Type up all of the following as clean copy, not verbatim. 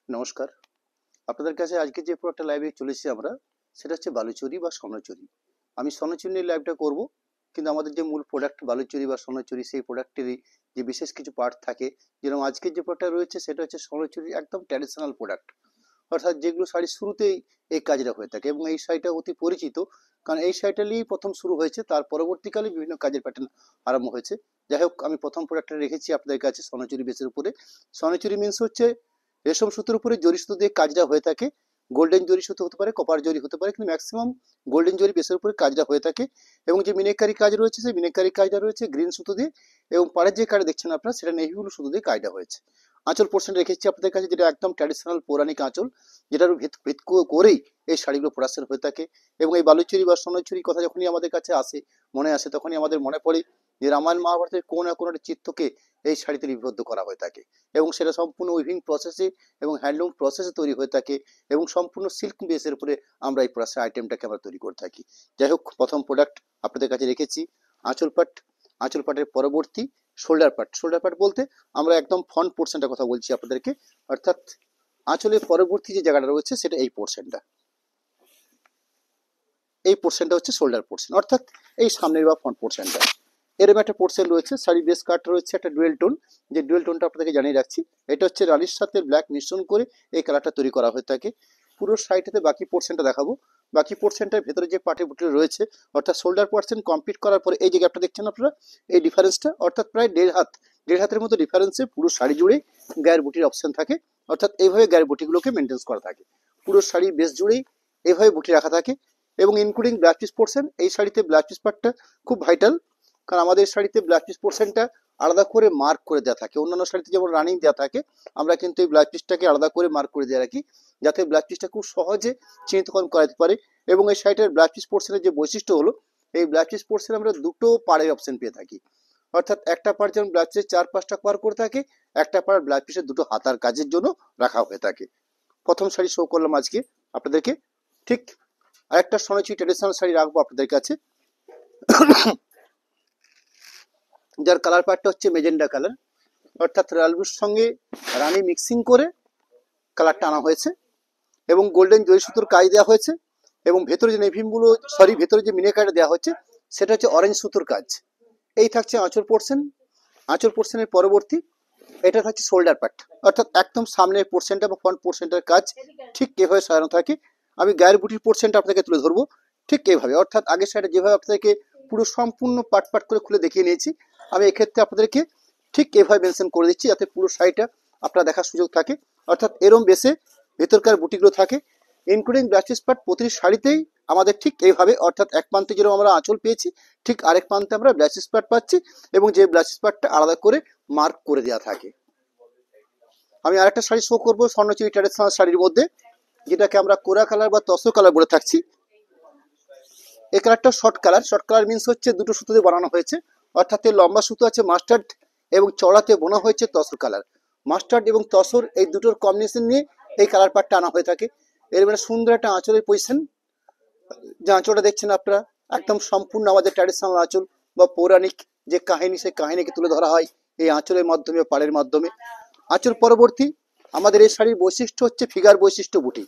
নমস্কার। আপনাদের কাছে আজকে যে প্রোডাক্টটা লাইভে চলেছি আমরা, সেটা হচ্ছে বালুচরি বা স্বর্ণচুরি। আমি স্বর্ণচুরি নিয়ে লাইভটা করব, কিন্তু আমাদের যে মূল প্রোডাক্ট বালুচরি বা স্বর্ণচুরি, সেই প্রোডাক্টেরই যে বিশেষ কিছু পার্ট থাকে, যেরকম আজকের যে প্রোডাক্টটা রয়েছে সেটা হচ্ছে স্বর্ণচুরির একদম ট্র্যাডিশনাল প্রোডাক্ট, অর্থাৎ যেগুলো শাড়ির শুরুতেই এই কাজটা হয়ে থাকে। এবং এই শাড়িটা অতি পরিচিত, কারণ এই শাড়িটা নিয়েই প্রথম শুরু হয়েছে, তার পরবর্তীকালে বিভিন্ন কাজের প্যাটার্ন আরম্ভ হয়েছে। যাই হোক, আমি প্রথম প্রোডাক্টটা রেখেছি আপনাদের কাছে স্বর্ণচুরি বেসের উপরে। স্বর্ণচুরি মিন্স হচ্ছে রেশম সুতোর উপরে জরি সুতো দিয়ে কাজটা হয়ে থাকে। গোল্ডেন জরি সুতো হতে পারে, কপার জরি হতে পারে, কিন্তু ম্যাক্সিমাম গোল্ডেন জরি বেসের উপরে কাজটা হয়ে থাকে। এবং যে মিনেকারি কাজ রয়েছে, সেই মিনেকারি কাজটা রয়েছে গ্রিন সুতো দিয়ে, এবং পাড়ের যে কাজ দেখছেন আপনারা, সেটা নেভি ব্লু সুতো দিয়ে কাজটা হয়েছে। আঁচল পোর্শন রেখেছি আপনাদের কাছে, যেটা একদম ট্র্যাডিশনাল পৌরাণিক আঁচল, যেটার ভিত করেই এই শাড়িগুলো প্রোডাকশন হয়ে থাকে। এবং এই বালুচুরি বা স্বর্ণচুরি কথা যখনই আমাদের কাছে মনে আসে, তখনই আমাদের মনে পড়ে যে রামায়ণ মহাভারতের কোনো না কোনো একটা চিত্রকে এই শাড়িতে লিপিবদ্ধ করা হয়ে থাকে। এবং সেটা সম্পূর্ণ উইভিং প্রসেসে এবং হ্যান্ডলুম প্রসেসে তৈরি হয়ে থাকে, এবং সম্পূর্ণ সিল্ক বেসের উপরে আমরা এই প্রসেস আইটেমটাকে আমরা তৈরি করে থাকি। যাই হোক, প্রথম প্রোডাক্ট আপনাদের কাছে রেখেছি আঁচল পাট। আঁচল পাটের পরবর্তী শোল্ডার পাট। শোল্ডার পাট বলতে আমরা একদম ফ্রন্ট পোর্শনটার কথা বলছি আপনাদেরকে, অর্থাৎ আঁচলের পরবর্তী যে জায়গাটা রয়েছে সেটা এই পোর্শনটা। এই পোর্শনটা হচ্ছে শোল্ডার পোর্শন, অর্থাৎ এই সামনের বা ফ্রন্ট পোর্শনটা। এরকম একটা পোর্শন রয়েছে। শাড়ি বেস কাট রয়েছে একটা ডুয়েল টোন, যে ডুয়েল টোনটা আপনাদেরকে জানিয়ে রাখছি, এটা হচ্ছে রানির সাথে ব্ল্যাক মিশ্রণ করে এই কালারটা তৈরি করা হয়ে থাকে। পুরো শাড়িটাতে বাকি পোর্শনটা দেখাবো। বাকি পোর্শনটার ভেতরে যে পাটে বুটে রয়েছে, অর্থাৎ শোল্ডার পোর্শন কমপ্লিট করার পরে এই যে গ্যাপটা দেখছেন আপনারা, এই ডিফারেন্সটা অর্থাৎ প্রায় দেড় হাতের মতো ডিফারেন্সে পুরো শাড়ি জুড়ে গায়ের বুটির অপশন থাকে। অর্থাৎ এইভাবে গায়ের বুটিগুলোকে মেনটেন করা থাকে। পুরো শাড়ি বেস জুড়েই এইভাবে বুটি রাখা থাকে, এবং ইনক্লুডিং ব্লাউজ পিস পোর্শন। এই শাড়িতে ব্লাউজ পিস পার্টটা খুব ভাইটাল, কারণ আমাদের শাড়িতে ব্লাউজ পিস পোর্শনটা আলাদা করে মার্ক করে দেওয়া থাকে। অন্যান্য শাড়িতে যেমন রানিং দেওয়া থাকে, আমরা কিন্তু এই ব্লাউজ পিসটাকে আলাদা করে মার্ক করে দিয়ে রাখি, যাতে ব্লাউজ পিসটা খুব সহজে চিহ্নিতকরণ করা যেতে পারে। এবং এই শাড়িটার ব্লাউজ পিস পোর্শনের যে বৈশিষ্ট্য হলো, এই ব্লাউজ পিস পোর্শনে আমরা দুটো পাড়ের অপশন পেয়ে থাকি। অর্থাৎ একটা পাড় যেমন ব্লাউজ পিসের 4-5টা পার করে থাকে, একটা পাড় ব্লাউজ পিসের দুটো হাতার কাজের জন্য রাখা হয়ে থাকে। প্রথম শাড়ি শো করলাম আজকে আপনাদেরকে। ঠিক আরেকটা স্বর্ণচুরি ট্রেডিশনাল শাড়ি রাখবো আপনাদের কাছে, যার কালার পার্টটা হচ্ছে মেজেন্ডা কালার, অর্থাৎ রয়্যাল ব্লুর সঙ্গে রানী মিক্সিং করে কালারটা আনা হয়েছে, এবং গোল্ডেন জরি সুতোর কাজ দেওয়া হয়েছে। এবং ভেতরে যে নেভিমগুলো ভেতরে যে মিনেকারটা দেওয়া হচ্ছে, সেটা হচ্ছে অরেঞ্জ সুতোর কাজ। এই থাকছে আঁচল পোর্শন। আঁচল পোর্শনের পরবর্তী এটা থাকছে শোল্ডার পার্ট, অর্থাৎ একদম সামনের পোর্শনটা বা ফ্রন্ট পোর্শনটার কাজ ঠিক এভাবে সাজানো থাকে। আমি গায়ের বুটির পোর্শনটা আপনাকে তুলে ধরবো ঠিক এইভাবে, অর্থাৎ আগের সাইডে যেভাবে আপনাদেরকে পুরো সম্পূর্ণ পার্ট পার্ট করে খুলে দেখিয়ে নিয়েছি, আমি এক্ষেত্রে আপনাদেরকে ঠিক এভাবে মেনশন করে দিচ্ছি, যাতে পুরো শাড়িটা আপনারা দেখার সুযোগ থাকে। অর্থাৎ এরম বেসে ভেতরকার বুটিগুলো থাকে, ইনক্লুডিং ব্লাউজ পার্ট প্রতিটি শাড়িতেই আমাদের ঠিক এইভাবে, অর্থাৎ এক প্রান্তে যেরকম আমরা আঁচল পেয়েছি, ঠিক আরেক প্রান্তে আমরা ব্লাউজ পার্ট পাচ্ছি, এবং যে ব্লাউজ পার্টটা আলাদা করে মার্ক করে দেওয়া থাকে। আমি আরেকটা শাড়ি শো করবো স্বর্ণচুরি ট্র্যাডিশনাল শাড়ির মধ্যে, যেটাকে আমরা কোরা কালার বা তসর কালার বলে থাকছি। এই কালারটা short colour. Short colour means হচ্ছে দুটো সুতোতে বানানো হয়েছে, অর্থাৎ এর লম্বা সুতো আছে মাস্টার্ড, এবং চড়াতে বোনা হয়েছে তসর কালার। মাস্টার্ড এবং তসর এই দুটোর কম্বিনেশন নিয়ে এই কালার পার্টটা আনা হয়ে থাকে। এর মানে সুন্দর একটা আঁচলের পজিশন, যে আঁচলটা দেখছেন আপনারা, একদম সম্পূর্ণ আমাদের ট্র্যাডিশনাল আঁচল বা পৌরাণিক যে কাহিনী, সেই কাহিনীকে তুলে ধরা হয় এই আঁচলের মাধ্যমে, পাড়ের মাধ্যমে। আঁচল পরবর্তী আমাদের এই শাড়ির বৈশিষ্ট্য হচ্ছে ফিগার বৈশিষ্ট্য বুটি,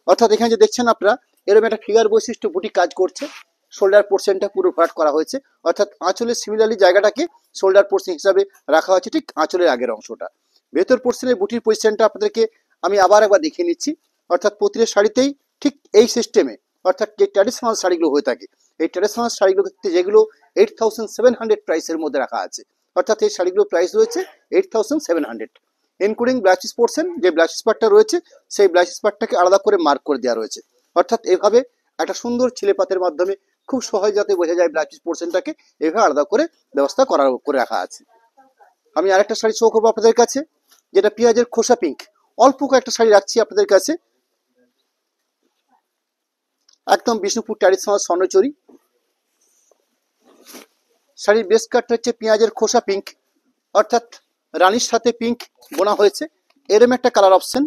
অর্থাৎ এখানে যে দেখছেন আপনারা, এরকম একটা ফিগার বৈশিষ্ট্য বুটি কাজ করছে। শোল্ডার পোর্শনটা পুরো ভরাট করা হয়েছে, অর্থাৎ আঁচলের সিমিলারলি জায়গাটাকে শোল্ডার পোর্শন হিসাবে রাখা হয়েছে, ঠিক আঁচলের আগের অংশটা। ভেতর পোর্শনের বুটির পজিশনটা আপনাদেরকে আমি আবার একবার দেখিয়ে নিচ্ছি, অর্থাৎ প্রতিটা শাড়িতেই ঠিক এই সিস্টেমে, অর্থাৎ যে ট্র্যাডিশনাল শাড়িগুলো হয়ে থাকে, এই ট্র্যাডিশনাল শাড়িগুলো যেগুলো 8700 প্রাইসের মধ্যে রাখা আছে, অর্থাৎ এই শাড়িগুলোর প্রাইস রয়েছে 8700, ইনক্লুডিং ব্লাউজ পোর্শন। যে ব্লাউজ পার্টটা রয়েছে, সেই ব্লাউজ পার্টটাকে আলাদা করে মার্ক করে দেওয়া রয়েছে, অর্থাৎ এভাবে একটা সুন্দর ছিলেপাতের মাধ্যমে খুব সহজ যাতে বোঝা যায় ব্লাউজ পোর্শনটাকে এভাবে আলাদা করে ব্যবস্থা করে রাখা আছে। আমি আরেকটা শাড়ি শো করবো আপনাদের কাছে, যেটা পেঁয়াজের খোসা পিঙ্ক। অল্প কয়েকটা শাড়ি রাখছি আপনাদের কাছে, একদম বিষ্ণুপুর ট্র্যাডিশনাল স্বর্ণচুরি শাড়ির বেস কাটটা হচ্ছে পেঁয়াজের খোসা পিঙ্ক, অর্থাৎ রানীর সাথে পিঙ্ক বোনা হয়েছে। এরম একটা কালার অপশন,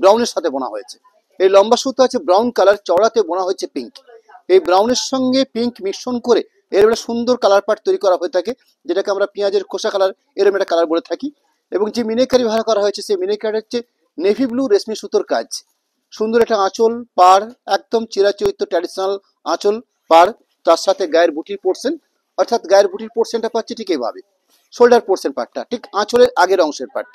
ব্রাউনের সাথে বোনা হয়েছে। এই লম্বা সুতো আছে ব্রাউন কালার, চড়াতে বোনা হয়েছে পিঙ্ক। এই ব্রাউনের সঙ্গে পিঙ্ক মিশ্রণ করে এরম একটা সুন্দর কালার পার্ট তৈরি করা হয়ে থাকে, যেটাকে আমরা পেঁয়াজের খোসা কালার এরম একটা কালার বলে থাকি। এবং যে মিনেকারি ভাড়া করা হয়েছে, সেই মিনেকারি হচ্ছে নেভি ব্লু রেশমি সুতোর কাজ, সুন্দর একটা আঁচল পার, একদম চিরাচরিত ট্র্যাডিশনাল আঁচল পার, তার সাথে গায়ের বুটির পোর্শন, অর্থাৎ গায়ের বুটির পোর্শনটা পাচ্ছি ঠিক এইভাবে, শোল্ডার পোর্শন পার্টটা ঠিক আঁচলের আগের অংশের পার্ট।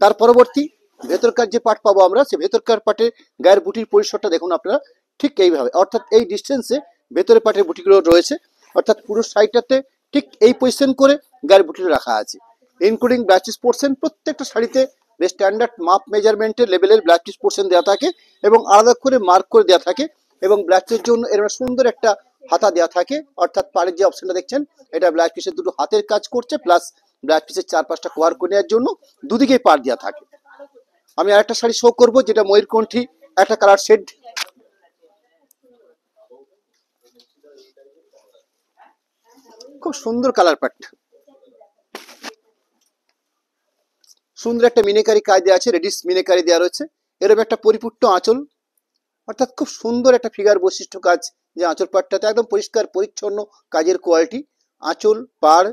তার পরবর্তী ভেতরকার যে পার্ট পাবো আমরা, সে ভেতরকার পার্টে গায়ের বুটির পরিসরটা দেখুন আপনারা ঠিক এইভাবে, অর্থাৎ এই ডিস্টেন্সে ভেতরের পার্টের বুটিগুলো রয়েছে, অর্থাৎ পুরো সাইডটাতে ঠিক এই পজিশন করে গায়ের বুটিটা রাখা আছে, ইনক্লুডিং ব্লাউজ পোর্শন। প্রত্যেকটা শাড়িতে স্ট্যান্ডার্ড মাপ মেজারমেন্টের লেভেলের ব্লাউজ পোর্শন দেওয়া থাকে এবং আলাদা করে মার্ক করে দেওয়া থাকে, এবং ব্লাউজের জন্য এরকম সুন্দর একটা হাতা দেওয়া থাকে, অর্থাৎ পাড়ের যে অপশনটা দেখছেন এটা ব্লাউজ পিসের দুটো হাতের কাজ করছে, প্লাস ব্লাউজ পিসের 4-5টা কভার করে নেওয়ার জন্য দুদিকেই পাড় দেওয়া থাকে। আমি আরেকটা শাড়ি শো করব, যেটা ময়ূরকণ্ঠী একটা কালার শেড, খুব সুন্দর কালার পাট, সুন্দর একটা মিনেকারি কাজ দেওয়া আছে, রেডিস মিনেকারি দেওয়া রয়েছে, এরকম একটা পরিপূর্ণ আঁচল, অর্থাৎ খুব সুন্দর একটা ফিগার বৈশিষ্ট্য কাজ, যে আঁচল পাটটাতে একদম পরিষ্কার পরিচ্ছন্ন কাজের কোয়ালিটি, আঁচল পাড়,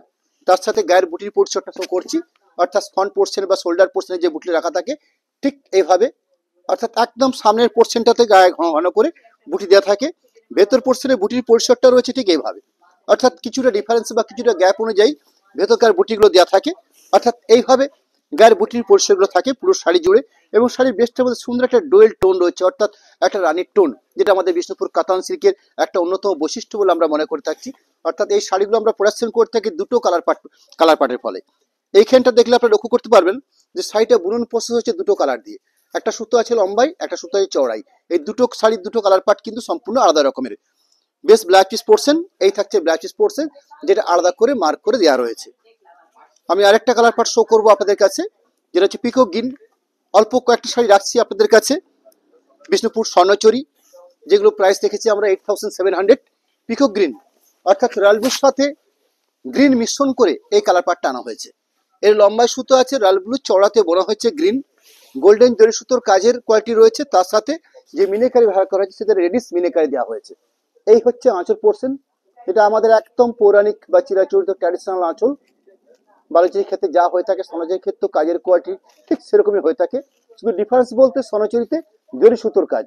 তার সাথে গায়ের বুটির পোর্শনটা শো করছি, অর্থাৎ ফ্রন্ট পোর্শন বা শোল্ডার পোর্শনে যে বুটি রাখা থাকে ঠিক এইভাবে, অর্থাৎ একদম সামনের পোর্শনটাতে গায়ে ঘন করে বুটি দেওয়া থাকে, ভেতর পোর্শনে বুটির পরিসরটা রয়েছে ঠিক এইভাবে, অর্থাৎ কিছুটা ডিফারেন্স বা কিছুটা গ্যাপ অনুযায়ী ভেতরকার বুটিগুলো দেওয়া থাকে, অর্থাৎ এইভাবে গায়ের বুটির পরিসরগুলো থাকে পুরো শাড়ি জুড়ে। এবং শাড়ির বেস্টের মধ্যে সুন্দর একটা ডোয়েল টোন রয়েছে, অর্থাৎ একটা রানীর টোন, যেটা আমাদের বিষ্ণুপুর কাতান সিল্কের একটা অন্যতম বৈশিষ্ট্য বলে আমরা মনে করে থাকছি। অর্থাৎ এই শাড়িগুলো আমরা প্রোডাকশন করে থাকি দুটো কালার পাটের ফলে। এইখানটা দেখলে আপনারা লক্ষ্য করতে পারবেন যে শাড়িটা বুনন প্রসেস হচ্ছে দুটো কালার দিয়ে, একটা সুতো আছে লম্বাই, একটা সুতো আছে চওড়াই, এই দুটো শাড়ির দুটো কালার পাট কিন্তু সম্পূর্ণ আলাদা রকমের। বেশ ব্লাউজ পিস পোর্শন, এই থাকছে ব্লাউজ পিস পোর্শন, যেটা আলাদা করে মার্ক করে দেওয়া রয়েছে। আমি আরেকটা কালার পাট শো করবো আপনাদের কাছে, যেটা হচ্ছে পিকক গ্রিন, অল্প কয়েকটা শাড়ি রাখছি আপনাদের কাছে, বিষ্ণুপুর স্বর্ণচুরি, যেগুলো প্রাইস দেখেছি আমরা 8700, পিকক গ্রিন, অর্থাৎ রয়্যাল ব্লুর সাথে গ্রিন মিশ্রণ করে এই কালার পাটটা আনা হয়েছে। এর লম্বায় সুতো আছে রয়্যাল ব্লু, চওড়াতে বোনা হয়েছে গ্রিন, গোল্ডেন জরি সুতোর কাজের কোয়ালিটি রয়েছে, তার সাথে যে মিনেকারি ব্যবহার করা হয়েছে সেটা রেডিস মিনেকারি দেওয়া হয়েছে। এই হচ্ছে আঁচল পোর্শন, এটা আমাদের একদম পৌরাণিক বা চিরাচরিত ট্র্যাডিশনাল আঁচল। বালুচুরির ক্ষেত্রে যা হয়ে থাকে সোনাচুরির ক্ষেত্রে কাজের কোয়ালিটি ঠিক সেরকমই হয়ে থাকে, শুধু ডিফারেন্স বলতে সোনাচুরিতে জরি সুতোর কাজ,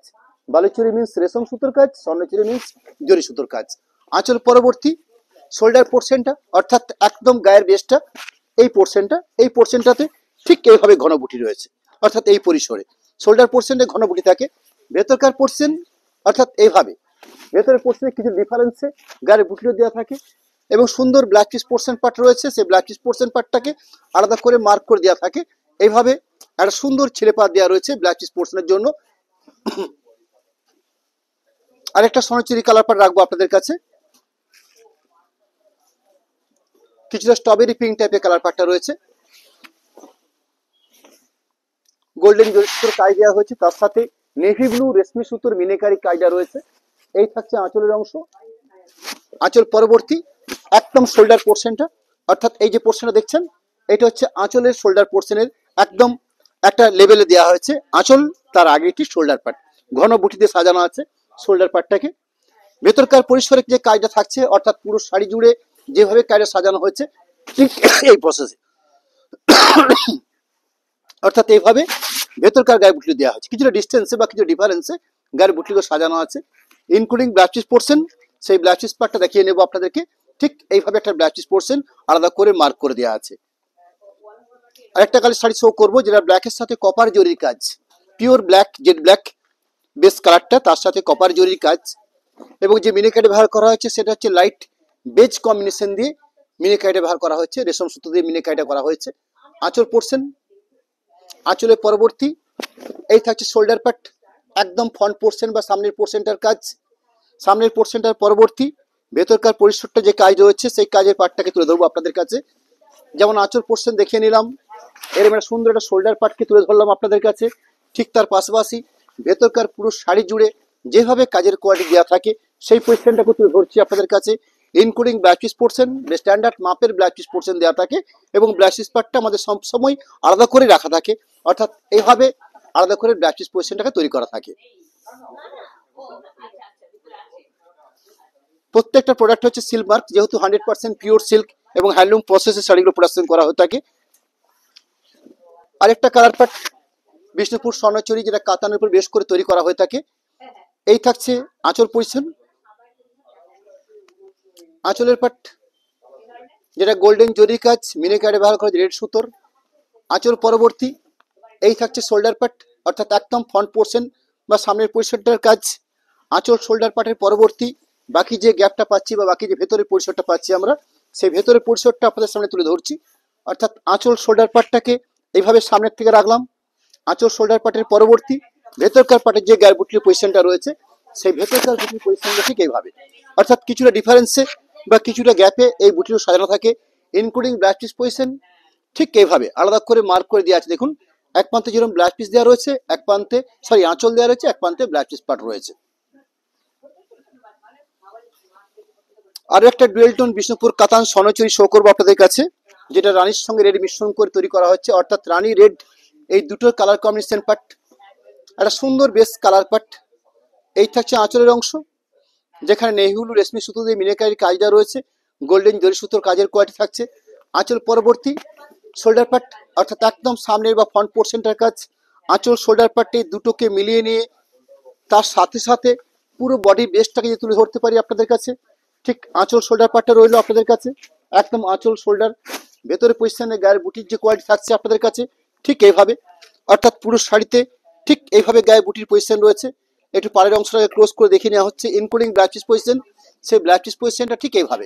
বালুচুরি মিন্স রেশম সুতোর কাজ, স্বর্ণচুরি মিন্স জরি সুতোর কাজ। আঁচল পরবর্তী শোল্ডার পোর্শনটা, অর্থাৎ একদম গায়ের বেসটা, এই পোর্শনটাতে ঠিক এইভাবে ঘন বুটি রয়েছে, অর্থাৎ এই পরিসরে শোল্ডার পোর্শনে ঘন বুটি থাকে। ভেতরকার পোর্শন অর্থাৎ এইভাবে, ভেতরের পোর্শনে কিছু ডিফারেন্সে গায়ের বুটিও দেওয়া থাকে, এবং সুন্দর ব্ল্যাক পিস পোর্শন পার্ট রয়েছে, সেই ব্ল্যাক পিস পোর্শন পার্টটাকে আলাদা করে মার্ক করে দেওয়া থাকে, এইভাবে একটা সুন্দর ছেলে পাত দেওয়া রয়েছে ব্ল্যাক পিস পোর্শনের জন্য। আরেকটা সোনাচুরি কালার পাট রাখবো আপনাদের কাছে, কিছুটা স্ট্রবেরি পিঙ্ক টাইপের কালার পাটটা রয়েছে, গোল্ডেন জরি সুতোর কাজ দেওয়া হয়েছে, তার সাথে নেভি ব্লু রেশমি সুতোর মিনেকারি কাজটা রয়েছে। এই থাকছে আঁচলের অংশ। আঁচল পরবর্তী একদম শোল্ডার পোর্শনটা, অর্থাৎ এই যে পোর্শনটা দেখছেন এটা হচ্ছে আঁচলের শোল্ডার পোর্শনের একদম একটা লেভেলে দেওয়া হয়েছে আঁচল, তার আগে একটি শোল্ডার পার্ট ঘন বুটিতে সাজানো আছে শোল্ডার পার্টটাকে। ভেতরকার পরিসরে যে কাজটা থাকছে, অর্থাৎ পুরো শাড়ি জুড়ে যেভাবে কাজটা সাজানো হয়েছে ঠিক এই প্রসেসে, অর্থাৎ এইভাবে ভেতরকার গায়ে বুটলি দেওয়া হয়েছে, কিছুটা ডিস্টেন্সে বা কিছু ডিফারেন্সে গায়ের বুটলিগুলো সাজানো আছে, ইনক্লুডিং ব্লাউজ পিস পোর্শন। সেই ব্লাউজ পিস পার্টটা দেখিয়ে নেবো আপনাদেরকে, ঠিক এইভাবে একটা ব্লাউজ পিস পোর্শন আলাদা করে মার্ক করে দেওয়া আছে। আরেকটা কালার শাড়ি শো করবো, যেটা ব্ল্যাকের সাথে কপার জরির কাজ, pure black, jet black base কালারটা, তার সাথে কপার জরির কাজ, এবং যে মিনিকাইট ব্যবহার করা হয়েছে সেটা হচ্ছে লাইট বেজ কম্বিনেশন দিয়ে মিনিকাইট ব্যবহার করা হয়েছে, রেশম সুতো দিয়ে মিনিকাইটা করা হয়েছে। আঁচল পোর্শন, আঁচলের পরবর্তী এই থাকছে শোল্ডার পার্ট, একদম ফ্রন্ট পোর্শন বা সামনের পোর্শনটার কাজ, সামনের পোর্শনটার পরবর্তী ভেতরকার পরিসরটা যে কাজ রয়েছে সেই কাজের পার্টটাকে তুলে ধরবো আপনাদের কাছে। যেমন আঁচল পোর্শন দেখিয়ে নিলাম, এরকম একটা সুন্দর একটা শোল্ডার পার্টকে তুলে ধরলাম আপনাদের কাছে, ঠিক তার পাশাপাশি ভেতরকার পুরো শাড়ি জুড়ে যেভাবে কাজের কোয়ালিটি দেওয়া থাকে সেই পজিশনটাকে তুলে ধরছি আপনাদের কাছে, including blouse piece portion, standard মাপের ব্লাউজ পিস পোর্শন দেওয়া থাকে, এবং ব্লাউজ পিস পার্টটা আমাদের সবসময় আলাদা করে রাখা থাকে, অর্থাৎ এইভাবে আলাদা করে ব্লাউজ পিস পোর্শনটাকে তৈরি করা থাকে। প্রত্যেকটা প্রোডাক্ট হচ্ছে সিল্ক মার্ক, যেহেতু 100% পিওর সিল্ক এবং হ্যান্ডলুম প্রসেসের শাড়িগুলো প্রোডাকশন করা হয়ে থাকে। আরেকটা কালার পার্ট বিষ্ণুপুর স্বর্ণচুরি, যেটা কাতানের উপর বেশ করে তৈরি করা হয়ে থাকে। এই থাকছে আঁচল পজিশন, আঁচলের পাট যেটা গোল্ডেন জরি কাজ, মিনিকারে ব্যবহার করে রেড সুতোর। আঁচল পরবর্তী এই থাকছে শোল্ডার পাট, অর্থাৎ একদম ফ্রন্ট পোর্শন বা সামনের পরিসরটার কাজ। আঁচল শোল্ডার পাটের পরবর্তী বাকি যে গ্যাপটা পাচ্ছি বা বাকি যে ভেতরের পরিসরটা পাচ্ছি আমরা, সেই ভেতরের পরিসরটা আপনাদের সামনে তুলে ধরছি। অর্থাৎ আঁচল শোল্ডার পাটটাকে এইভাবে সামনের থেকে রাখলাম। আঁচল শোল্ডার পাটের পরবর্তী ভেতরকার পাটের যে গ্যাপ বুটির পজিশনটা রয়েছে, সেই ভেতরকার বুটির পজিশনটা ঠিক এইভাবে, অর্থাৎ কিছুটা ডিফারেন্সে বা কিছুটা গ্যাপে এই বুটিও সাজানো থাকে, ইনক্লুডিং ব্লাউজ পিস পজিশন। ঠিক এইভাবে আলাদা করে মার্ক করে দেওয়া আছে। দেখুন এক প্রান্তে যেরকম ব্লাউজ পিস দেওয়া রয়েছে, এক প্রান্তে আঁচল দেওয়া রয়েছে, এক প্রান্তে ব্লাউজ পিস পাট রয়েছে। আরো একটা ডুয়েল টোন বিষ্ণুপুর কাতান স্বর্ণচুরি শো করবো আপনাদের কাছে, যেটা রানীর সঙ্গে রেড মিশ্রণ করে তৈরি করা হচ্ছে, অর্থাৎ রানী রেড, এই দুটোর কালার কম্বিনেশন পাট, একটা সুন্দর বেস কালার পাট। এই থাকছে আঁচলের অংশ, যেখানে নেহুলু রেশমি সুতো দিয়ে মিনাকারির কাজ দেওয়া রয়েছে, গোল্ডেন জরি সুতোর কাজের কোয়ালিটি থাকছে। আঁচল পরবর্তী শোল্ডার পাট, অর্থাৎ একদম সামনের বা ফ্রন্ট পোর্শনটার কাজ। আঁচল শোল্ডার পাটে দুটোকে মিলিয়ে নিয়ে তার সাথে সাথে পুরো বডি বেসটাকে যদি তুলে ধরতে পারি আপনাদের কাছে, ঠিক আঁচল শোল্ডার পাটটা রইলো আপনাদের কাছে, একদম আঁচল শোল্ডার ভেতরে পজিশনে গায়ের বুটির যে কোয়ালিটি থাকছে আপনাদের কাছে ঠিক এইভাবে, অর্থাৎ পুরো শাড়িতে ঠিক এইভাবে গায়ে বুটির পজিশন রয়েছে। একটু পাড়ের অংশটাকে ক্লোজ করে দেখে নেওয়া হচ্ছে, ইনক্লুডিং ব্লাউজ পিস পজিশন। সেই ব্লাউজ পিস পজিশনটা ঠিক এইভাবে,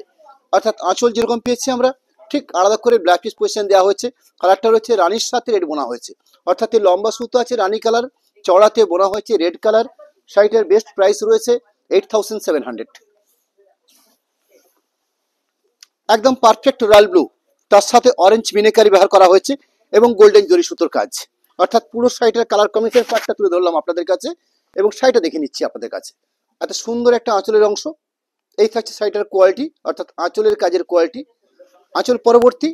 অর্থাৎ আঁচল যেরকম পেয়েছি আমরা, ঠিক আলাদা করে ব্লাউজ পিস পজিশন দেওয়া হয়েছে। কালারটা রয়েছে রানীর সাথে রেড বোনা হয়েছে, অর্থাৎ এই লম্বা সুতো আছে রানী কালার, চড়াতে বোনা হয়েছে রেড কালার। শাড়িটার বেস্ট প্রাইস রয়েছে 8700। একদম পারফেক্ট রয়্যাল ব্লু, তার সাথে অরেঞ্জ মিনেকারি ব্যবহার করা হয়েছে এবং গোল্ডেন জরি সুতোর কাজ, অর্থাৎ পুরো শাড়িটার কালার কম্বিনেশন পার্টটা তুলে ধরলাম আপনাদের কাছে এবং শাড়িটা দেখে নিচ্ছি আপনাদের কাছে। এত সুন্দর একটা আঁচলের অংশ। এই থাকছে শাড়িটার কোয়ালিটি, অর্থাৎ আঁচলের কাজের কোয়ালিটি। আঁচল পরবর্তী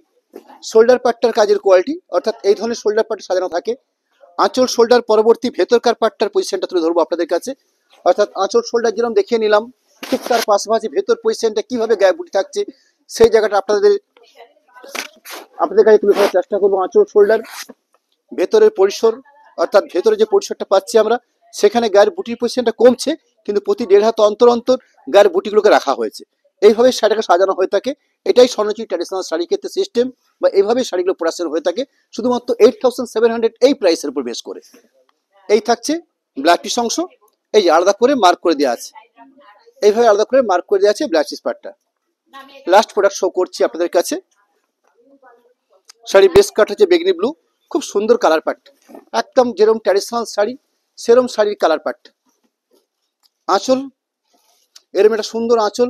শোল্ডার পার্টটার কাজের কোয়ালিটি, অর্থাৎ এই ধরনের শোল্ডার পার্ট সাজানো থাকে। আঁচল শোল্ডার পরবর্তী ভেতরকার পার্টটার পজিশনটা তুলে ধরবো আপনাদের কাছে, অর্থাৎ আঁচল শোল্ডার যেরকম দেখিয়ে নিলাম, ঠিক তার পাশাপাশি ভেতর পজিশনটা কিভাবে গায়ে বুটি থাকছে সেই জায়গাটা আপনাদের কাছে তুলে ধরার চেষ্টা করবো। আঁচল শোল্ডার ভেতরের পরিসর, অর্থাৎ ভেতরে যে পরিসরটা পাচ্ছি আমরা, সেখানে গায়ের বুটির পজিশনটা কমছে, কিন্তু প্রতি দেড় হাত অন্তর অন্তর গায়ের বুটিগুলোকে রাখা হয়েছে। এইভাবে শাড়িটাকে সাজানো হয়ে থাকে। এটাই স্বর্ণচুরি ট্র্যাডিশনাল শাড়ি ক্ষেত্রে সিস্টেম, বা এইভাবে শাড়িগুলো প্রোডাকশন হয়ে থাকে শুধুমাত্র 8700 এই প্রাইসের উপর বেস করে। এই থাকছে ব্লাউজ পিস অংশ, এই যে আলাদা করে মার্ক করে দেওয়া আছে, এইভাবে আলাদা করে মার্ক করে দেওয়া আছে ব্লাউজ পিস পার্টটা। লাস্ট প্রোডাক্ট শো করছি আপনাদের কাছে, শাড়ি বেস কাট হচ্ছে বেগনি ব্লু, খুব সুন্দর কালার পাট, একদম যেরকম ট্র্যাডিশনাল শাড়ি সেরকম শাড়ির কালার পাট। আঁচল এরকম একটা সুন্দর আঁচল,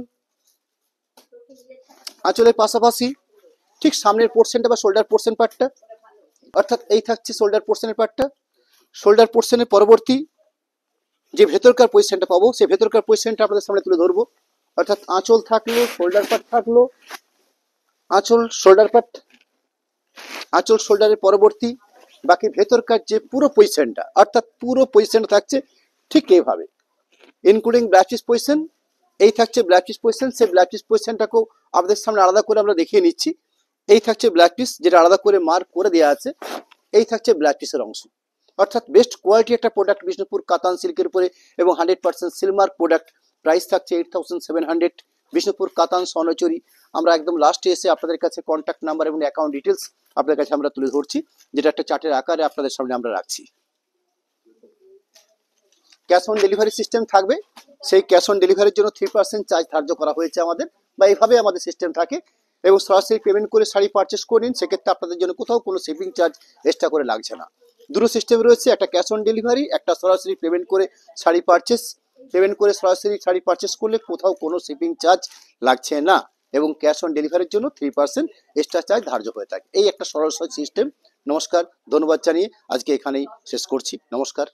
আঁচলের পাশাপাশি ঠিক সামনের পোর্শনটা বা শোল্ডার পোর্শন পার্টটা, অর্থাৎ এই থাকছে শোল্ডার পোর্শনের পার্টটা। শোল্ডার পোর্শনের পরবর্তী যে ভেতরকার পজিশনটা পাবো, সেই ভেতরকার পজিশনটা আপনাদের সামনে তুলে ধরবো, অর্থাৎ আঁচল থাকলো, শোল্ডার পার্ট থাকলো, আঁচল শোল্ডার পার্ট, আঁচল শোল্ডারের পরবর্তী বাকি ভেতরকার যে পুরো পজিশনটা, অর্থাৎ পুরো পজিশনটা থাকছে ঠিক এইভাবে, ইনক্লুডিং ব্লাউজ পিস পজিশন। এই থাকছে ব্লাউজ পিস পজিশন, সেই ব্লাউজ পিস পজিশনটাকেও আপনাদের সামনে আলাদা করে আমরা দেখিয়ে নিচ্ছি। এই থাকছে ব্লাউজ পিস, যেটা আলাদা করে মার্ক করে দেওয়া আছে। এই থাকছে ব্লাউজ পিসের অংশ, অর্থাৎ বেস্ট কোয়ালিটি একটা প্রোডাক্ট বিষ্ণুপুর কাতান সিল্কের উপরে এবং 100% সিলমার্ক প্রোডাক্ট। প্রাইস থাকছে 8700। বিষ্ণুপুর কাতান স্বর্ণচুরি। আমরা একদম লাস্টে এসে আপনাদের কাছে কন্ট্যাক্ট নাম্বার এবং অ্যাকাউন্ট ডিটেলস আপনাদের কাছে আমরা তুলে ধরছি, যেটা একটা চার্টের আকারে আপনাদের সামনে আমরা রাখছি। ক্যাশ অন ডেলিভারি সিস্টেম থাকবে, সেই ক্যাশ অন ডেলিভারির জন্য 3% চার্জ ধার্য করা হয়েছে আমাদের, বা এইভাবে আমাদের সিস্টেম থাকে। এবং সরাসরি পেমেন্ট করে শাড়ি পারচেস করে নিন, সেক্ষেত্রে আপনাদের জন্য কোথাও কোনো শিপিং চার্জ এক্সট্রা করে লাগছে না। দুটো সিস্টেম রয়েছে, একটা ক্যাশ অন ডেলিভারি, একটা সরাসরি পেমেন্ট করে শাড়ি পারচেস। পেমেন্ট করে সরাসরি শাড়ি পারচেস করলে কোথাও কোনো শিপিং চার্জ লাগছে না, এবং ক্যাশ অন ডেলিভারির জন্য 3% এক্সট্রা চার্জ ধার্য হয়ে থাকে। এই একটা সরল সিস্টেম। নমস্কার, ধন্যবাদ জানিয়ে আজকে এখানেই শেষ করছি। নমস্কার।